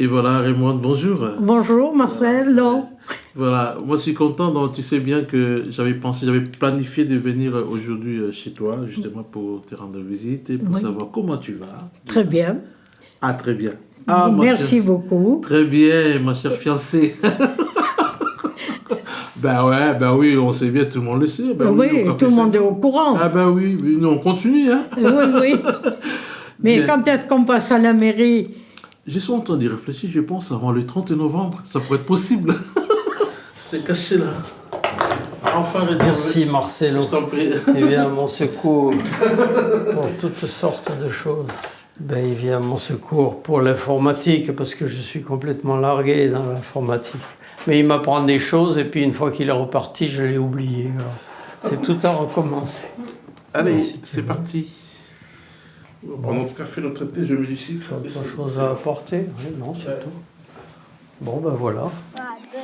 Et voilà, Raymond, bonjour. Bonjour Marcel, non. Voilà, moi je suis content, donc tu sais bien que j'avais planifié de venir aujourd'hui chez toi, justement pour te rendre visite et pour savoir comment tu vas. Très bien. Ah, très bien. Ah, Merci beaucoup. Très bien, ma chère fiancée. Ben oui, on sait bien, tout le monde le sait. Oui, tout le monde est au courant. Ah ben oui, nous on continue, hein. Oui. Mais Bien. quand est-ce qu'on passe à la mairie? Je suis en train d'y réfléchir, je pense avant le 30 novembre, ça pourrait être possible. C'est caché là. Enfin, Merci Marcelo. Je t'en prie. Il vient à mon secours pour toutes sortes de choses. Ben, il vient à mon secours pour l'informatique parce que je suis complètement largué dans l'informatique. Mais il m'apprend des choses et puis une fois qu'il est reparti, je l'ai oublié. Alors, c'est tout à recommencer. Allez, c'est parti. On va prendre notre café, notre thé, je mets du sucre. Autre chose à apporter? Oui, non, c'est tout. Bon, ben voilà. 3, 2,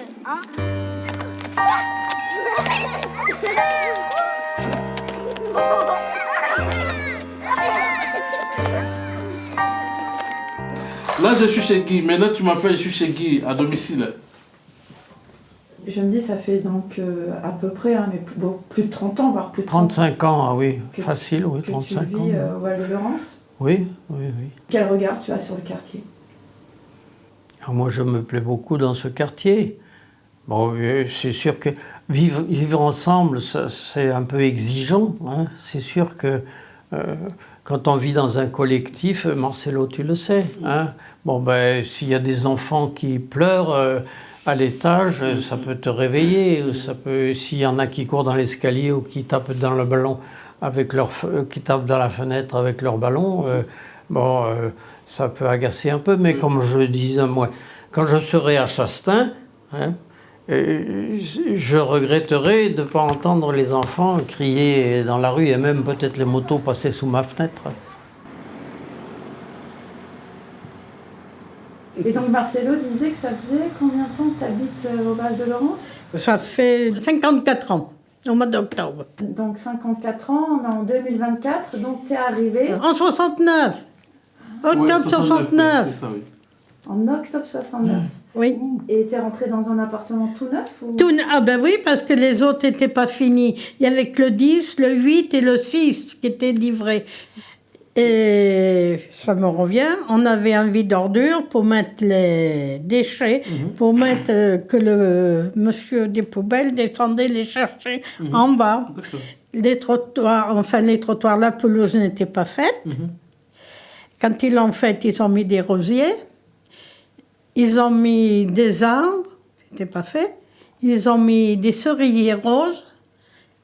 1. Là, je suis chez Guy. Maintenant, tu m'appelles, je suis chez Guy, à domicile. Je me dis, ça fait donc à peu près, hein, mais plus de 30 ans, voire plus de 30 ans. 35 ans, ah oui, Que- facile, oui, que 35 tu ans. vis au Val-de-Laurence. Oui. Quel regard tu as sur le quartier? Alors moi, je me plais beaucoup dans ce quartier. Bon, c'est sûr que vivre ensemble, c'est un peu exigeant, hein. C'est sûr que quand on vit dans un collectif, Marcelo, tu le sais, hein. Bon, ben, s'il y a des enfants qui pleurent à l'étage, ça peut te réveiller. S'il y en a qui courent dans l'escalier ou qui tapent dans le ballon qui tapent dans la fenêtre avec leur ballon, ça peut agacer un peu. Mais comme je disais, moi, quand je serai à Chastain, hein, je regretterai de ne pas entendre les enfants crier dans la rue et même peut-être les motos passer sous ma fenêtre. Et donc Marcelo disait que ça faisait combien de temps que tu habites au Val-de-Laurence? Ça fait 54 ans, au mois d'octobre. Donc 54 ans, on est en 2024, donc tu es arrivé En 69. Octobre 69. C'est ça, oui. en octobre 69. Oui. Et tu es rentré dans un appartement tout neuf ou... Ah ben oui, parce que les autres n'étaient pas finis. Il y avait que le 10, le 8 et le 6 qui étaient livrés. Et ça me revient, on avait un vide d'ordures pour mettre les déchets, pour mettre que le monsieur des poubelles descendait les chercher en bas. D'accord. Les trottoirs, la pelouse n'était pas faite. Quand ils l'ont faite, ils ont mis des rosiers. Ils ont mis des arbres, c'était pas fait. Ils ont mis des cerisiers roses,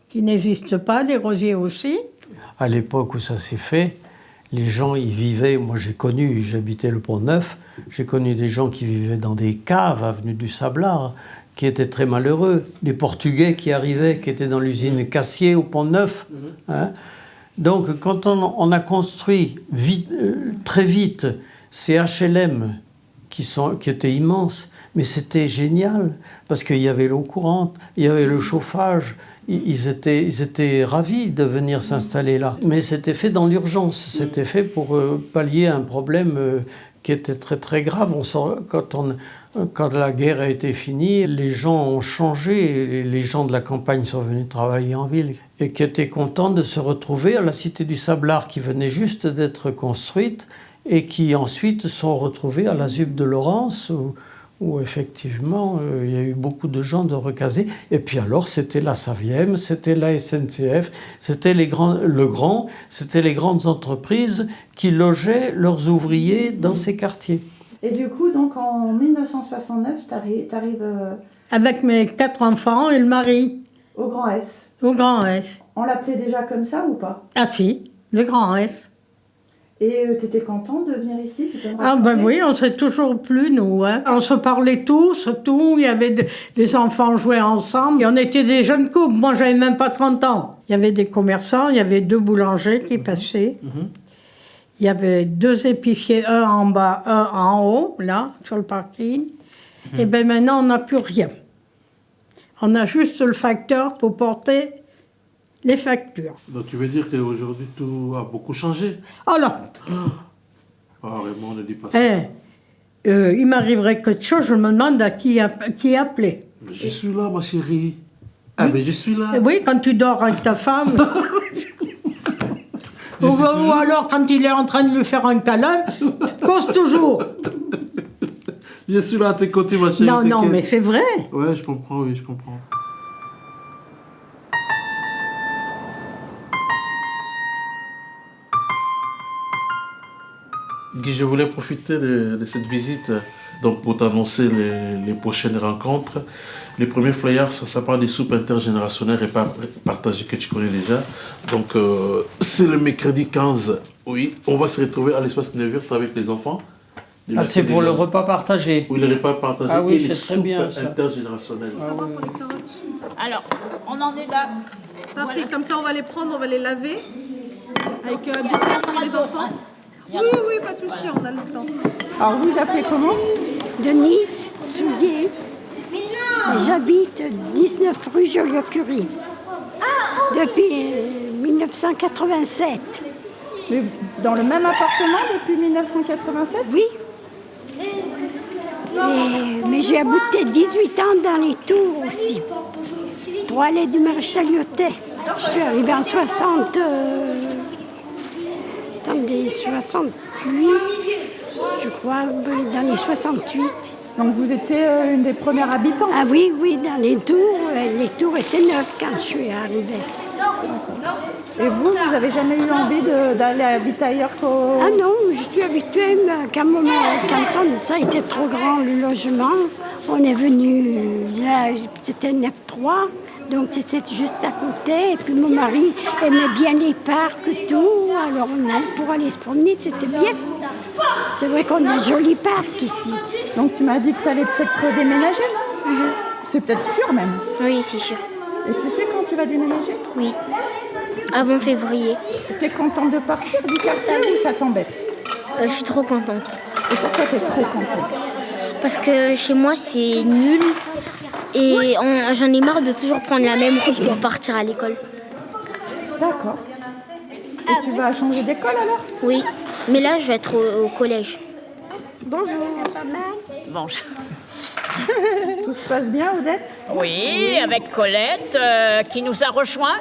qui n'existent pas, les rosiers aussi. À l'époque où ça s'est fait, les gens y vivaient, moi j'habitais le Pont-Neuf, j'ai connu des gens qui vivaient dans des caves avenue du Sablard, qui étaient très malheureux. Des Portugais qui arrivaient, qui étaient dans l'usine Cassier au Pont-Neuf. Hein. Donc quand on a construit très vite ces HLM qui étaient immenses, mais c'était génial, parce qu'il y avait l'eau courante, il y avait le chauffage, ils étaient ravis de venir s'installer là. Mais c'était fait dans l'urgence, c'était fait pour pallier un problème qui était très très grave. Quand la guerre a été finie, les gens ont changé, les gens de la campagne sont venus travailler en ville et qui étaient contents de se retrouver à la Cité du Sablard qui venait juste d'être construite et qui ensuite sont retrouvés à la ZUP de Laurence où effectivement il y a eu beaucoup de gens de recasés. Et puis alors c'était la Saviem, c'était la SNCF, c'était les grandes entreprises qui logeaient leurs ouvriers dans ces quartiers. Et du coup, donc en 1969, t'arrives Avec mes 4 enfants et le mari, au Grand S. au Grand S. On l'appelait déjà comme ça ou pas? Ah si, le Grand S. Et t'étais contente de venir ici? Tu peux me Ah ben raconter? oui, on s'est toujours plu, nous. Hein. On se parlait tous, tout. Il y avait des enfants jouaient ensemble. Et on était des jeunes couples. Moi, j'avais même pas 30 ans. Il y avait des commerçants, il y avait 2 boulangers qui passaient. Il y avait 2 épiciers, un en bas, un en haut, là, sur le parking. Et bien maintenant, on n'a plus rien. On a juste le facteur pour porter les factures. Donc tu veux dire qu'aujourd'hui tout a beaucoup changé? Alors, Ah, vraiment, ne dis pas ça. il m'arriverait quelque chose, je me demande à qui appeler. Mais je suis là, ma chérie. Ah, mais je suis là. Oui, quand tu dors avec ta femme. Ou alors quand il est en train de lui faire un câlin, pose toujours. Je suis là à tes côtés, ma chérie. Non, non, t'inquiète. mais c'est vrai. Ouais, je comprends, oui, je comprends. Guy, je voulais profiter de cette visite donc pour t'annoncer les prochaines rencontres. Les premiers flyers, ça parle des soupes intergénérationnelles et partagées que tu connais déjà. Donc, c'est le mercredi 15. Oui, on va se retrouver à l'espace Nevert avec les enfants. Ah, c'est pour le repas partagé. Oui, le repas partagé Ah oui, et les c'est très bien, soupes ça. intergénérationnelles. Alors, on en est là. Parfait, comme ça on va les prendre, on va les laver avec du thé pour les enfants. Oui, oui, pas de souci, on a le temps. Alors vous appelez comment? Denise Soulier. J'habite 19 rue Joliot-Curie. Depuis 1987. Mais dans le même appartement depuis 1987? Oui. Mais j'ai habité 18 ans dans les Tours aussi. 3 allées du Maréchal Lyotet. Je suis arrivée en 60. Attendez, 68, je crois, dans les 68. Donc vous étiez une des premières habitantes? Ah oui, oui, dans les tours étaient neuves quand je suis arrivée. Et vous n'avez jamais eu envie d'aller habiter ailleurs qu'au... Ah non, je suis habituée, mais quand ça a été trop grand le logement, on est venu, là, c'était 9-3, donc c'était juste à côté, et puis mon mari aimait bien les parcs et tout, alors on allait pour aller se promener, c'était bien. C'est vrai qu'on a un joli parc ici. Donc tu m'as dit que tu allais peut-être déménager, non? C'est peut-être sûr même. Oui, c'est sûr. Et tu sais quand tu vas déménager? Oui. Avant février. Tu es contente de partir du quartier ou ça t'embête? Je suis trop contente. Et pourquoi tu es trop contente? Parce que chez moi, c'est nul. Et j'en ai marre de toujours prendre la même route pour partir à l'école. D'accord. Et tu vas changer d'école alors? Oui. Mais là, je vais être au collège. Bonjour, pas mal. Bonjour. Tout se passe bien, Odette? Oui, avec Colette qui nous a rejoints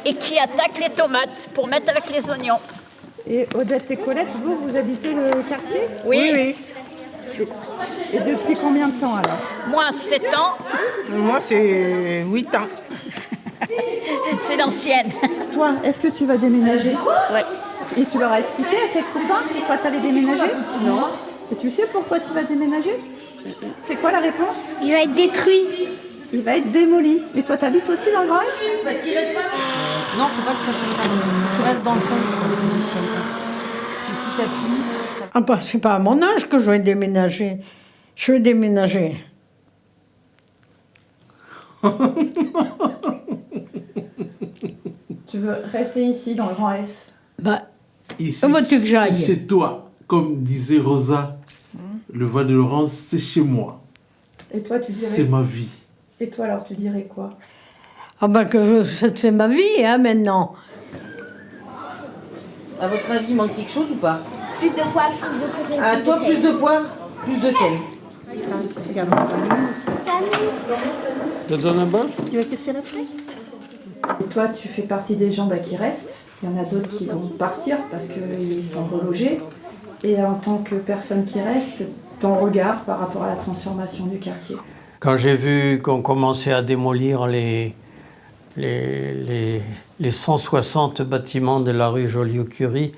et qui attaque les tomates pour mettre avec les oignons. Et Odette et Colette, vous habitez le quartier? Oui. Et depuis combien de temps alors? Moi, 7 ans, Moi, c'est 8 ans. c'est l'ancienne. Toi, est-ce que tu vas déménager? Ouais. Et tu leur as expliqué à tes copains pourquoi tu allais déménager? Non. Et tu sais pourquoi tu vas déménager? C'est quoi la réponse? Il va être détruit. Il va être démoli. Et toi, t'habites aussi dans le Grand Est? Non, faut pas que tu restes dans le fond. Petit à petit. Ah bah, c'est pas à mon âge que je vais déménager. Je vais déménager. Tu veux rester ici dans le Grand Est? Bah, Ici, où veux-tu que j'aille? c'est chez toi. Comme disait Rosa, le Val de Laurence, c'est chez moi. Et toi, tu C'est dirais... ma vie. Et toi, alors, tu dirais quoi? ah bah que c'est ma vie, hein, maintenant. À votre avis, il manque quelque chose ou pas? Plus de poivre, plus de purée. À toi, plus de poivre, plus de sel. Regarde, Je te donne un bol? tu vas qu'est-ce qu'elle a fait? Et toi, tu fais partie des gens qui restent. Il y en a d'autres qui vont partir parce qu'ils sont relogés. Et en tant que personne qui reste, ton regard par rapport à la transformation du quartier? Quand j'ai vu qu'on commençait à démolir les 160 bâtiments de la rue Joliot-Curie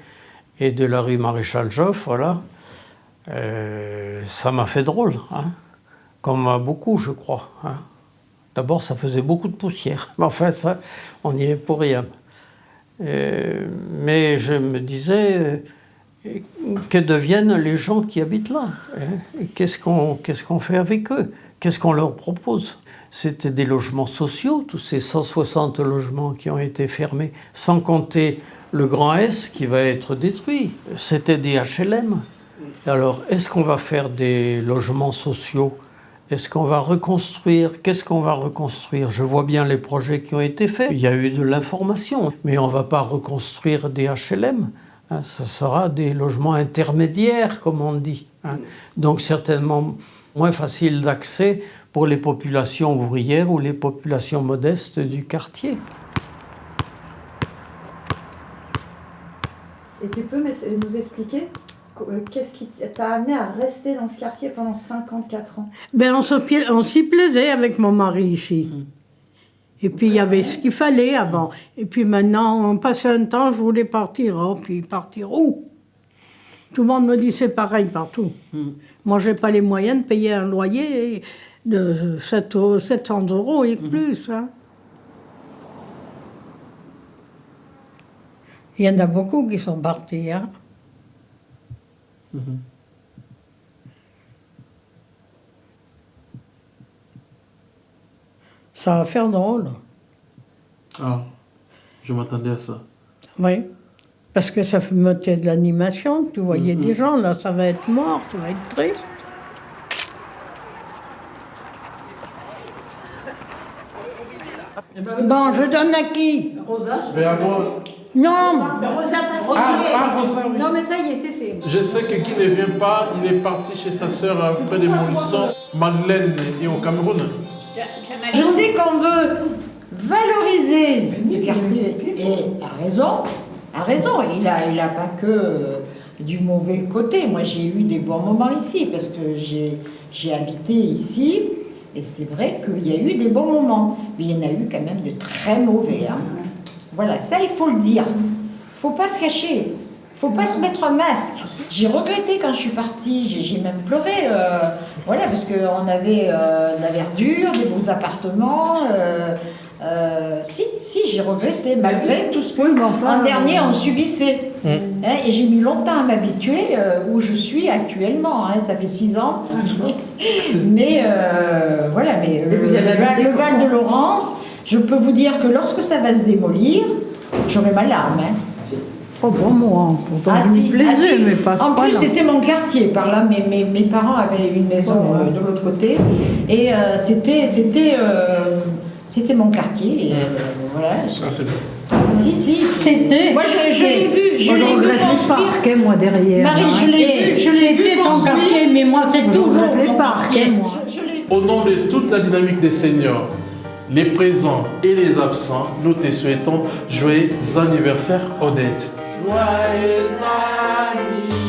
et de la rue Maréchal Joffre, là, ça m'a fait drôle, hein, comme à beaucoup, je crois. Hein. D'abord, ça faisait beaucoup de poussière, mais enfin, ça, on n'y est pour rien. Mais je me disais, que deviennent les gens qui habitent là, hein? Qu'est-ce qu'on fait avec eux? Qu'est-ce qu'on leur propose? C'était des logements sociaux, tous ces 160 logements qui ont été fermés, sans compter le Grand S qui va être détruit. C'était des HLM. Alors, est-ce qu'on va faire des logements sociaux? Est-ce qu'on va reconstruire? Qu'est-ce qu'on va reconstruire? Je vois bien les projets qui ont été faits. Il y a eu de l'information, mais on ne va pas reconstruire des HLM. Hein, ce sera des logements intermédiaires, comme on dit. hein. Donc certainement moins facile d'accès pour les populations ouvrières ou les populations modestes du quartier. Et tu peux nous expliquer qu'est-ce qui t'a amené à rester dans ce quartier pendant 54 ans? Ben, on s'y plaisait avec mon mari ici. Et puis il y avait ce qu'il fallait avant. Et puis maintenant, on passait un temps, je voulais partir. Oh, puis partir où? Tout le monde me dit c'est pareil partout. Moi, j'ai pas les moyens de payer un loyer de 700 € et plus. Hein. Il y en a beaucoup qui sont partis. Hein. Ça va faire drôle. Ah, je m'attendais à ça. Oui, parce que ça mettait de l'animation. Tu voyais des gens, là, ça va être mort, ça va être triste. Bon, je donne à qui? Mais à moi. Non, Ah, Rosa, oui. Non, mais ça y est, c'est fait. Je sais que qui ne vient pas, il est parti chez sa sœur près de Montluçon, Madeleine, et au Cameroun. Je sais qu'on veut valoriser ce quartier et a raison. Il a pas que du mauvais côté. Moi, j'ai eu des bons moments ici parce que j'ai habité ici et c'est vrai qu'il y a eu des bons moments, mais il y en a eu quand même de très mauvais. Hein. Voilà, ça il faut le dire. Faut pas se cacher. Faut pas se mettre un masque. J'ai regretté quand je suis partie, j'ai même pleuré, voilà, parce qu'on avait de la verdure, des beaux appartements. Si, j'ai regretté, malgré tout ce que en dernier on subissait. Hein, et j'ai mis longtemps à m'habituer où je suis actuellement. Hein, ça fait 6 ans. Mais voilà, mais le Val de Laurence, je peux vous dire que lorsque ça va se démolir, j'aurai ma larme. Hein. Oh, bon, moi, pourtant, je m'y plaisais, mais pas En plus, là. c'était mon quartier par là. Mes parents avaient une maison de l'autre côté. Et c'était mon quartier. Et, voilà. Ah, c'est bien. Si. C'était. Moi, je l'ai vu. Moi, je regrette les parquets, moi, derrière. Marie, je l'ai vu. C'était ton quartier, mais moi, c'est toujours les parquets, moi. Au nom de toute la dynamique des seniors, les présents et les absents, nous te souhaitons joyeux anniversaire, Odette. Joyeux anniversaire.